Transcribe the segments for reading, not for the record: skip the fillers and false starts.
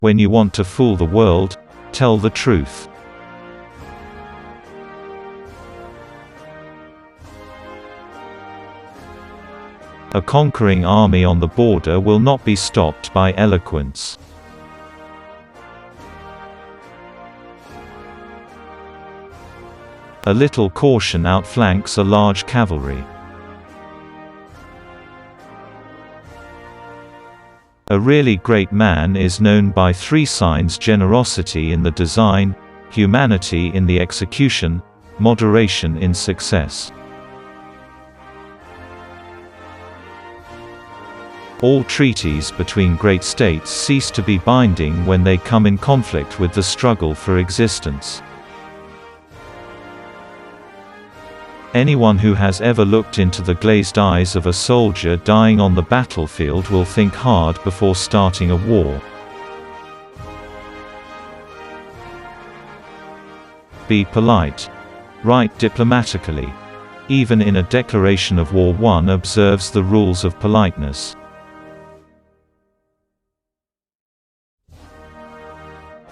When you want to fool the world, tell the truth. A conquering army on the border will not be stopped by eloquence. A little caution outflanks a large cavalry. A really great man is known by 3 signs: generosity in the design, humanity in the execution, moderation in success. All treaties between great states cease to be binding when they come in conflict with the struggle for existence. Anyone who has ever looked into the glazed eyes of a soldier dying on the battlefield will think hard before starting a war. Be polite. Write diplomatically. Even in a declaration of war, one observes the rules of politeness.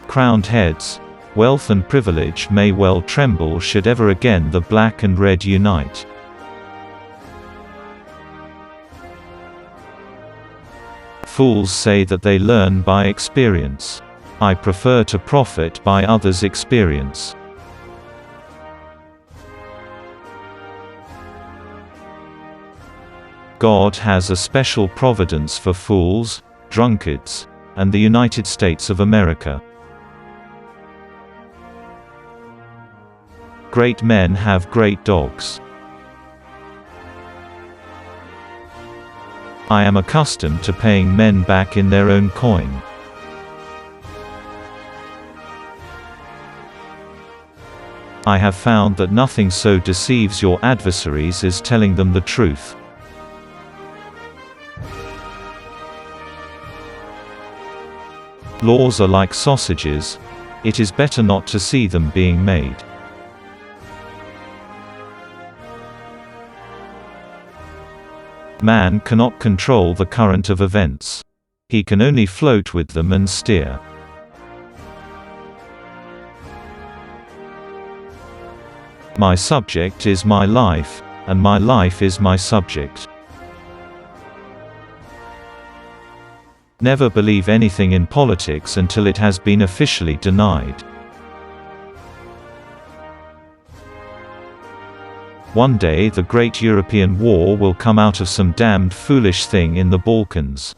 Crowned heads. Wealth and privilege may well tremble should ever again the black and red unite. Fools say that they learn by experience. I prefer to profit by others' experience. God has a special providence for fools, drunkards, and the United States of America. Great men have great dogs. I am accustomed to paying men back in their own coin. I have found that nothing so deceives your adversaries as telling them the truth. Laws are like sausages. It is better not to see them being made. Man cannot control the current of events. He can only float with them and steer. My subject is my life, and my life is my subject. Never believe anything in politics until it has been officially denied. One day the great European war will come out of some damned foolish thing in the Balkans.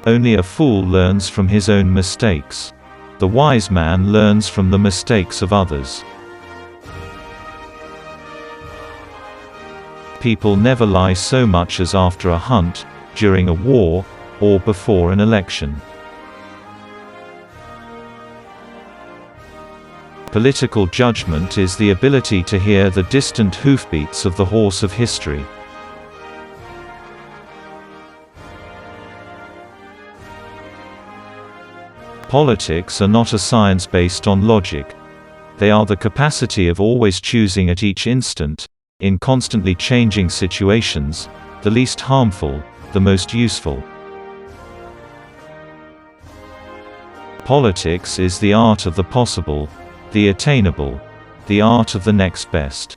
Only a fool learns from his own mistakes. The wise man learns from the mistakes of others. People never lie so much as after a hunt, during a war, or before an election. Political judgment is the ability to hear the distant hoofbeats of the horse of history. Politics are not a science based on logic. They are the capacity of always choosing at each instant, in constantly changing situations, the least harmful, the most useful. Politics is the art of the possible, the attainable, the art of the next best.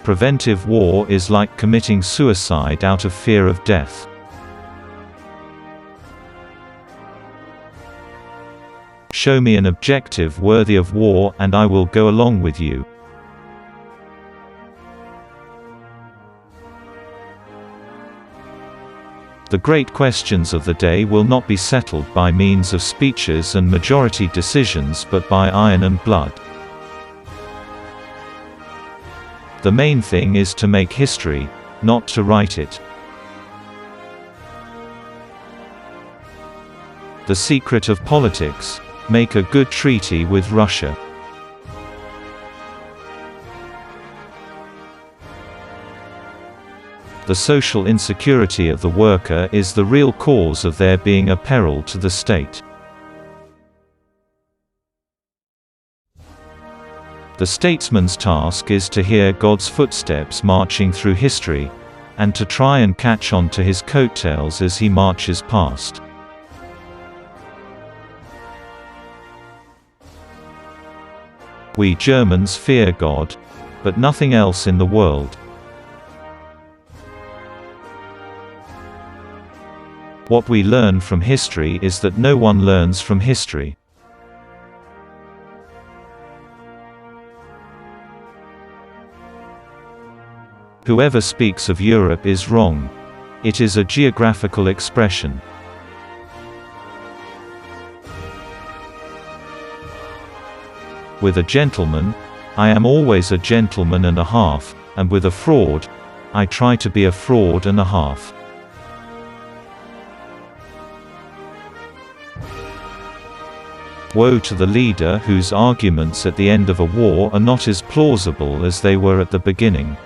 Preventive war is like committing suicide out of fear of death. Show me an objective worthy of war and I will go along with you. The great questions of the day will not be settled by means of speeches and majority decisions but by iron and blood. The main thing is to make history, not to write it. The secret of politics: make a good treaty with Russia. The social insecurity of the worker is the real cause of there being a peril to the state. The statesman's task is to hear God's footsteps marching through history, and to try and catch on to his coattails as he marches past. We Germans fear God, but nothing else in the world. What we learn from history is that no one learns from history. Whoever speaks of Europe is wrong. It is a geographical expression. With a gentleman, I am always a gentleman and a half, and with a fraud, I try to be a fraud and a half. Woe to the leader whose arguments at the end of a war are not as plausible as they were at the beginning.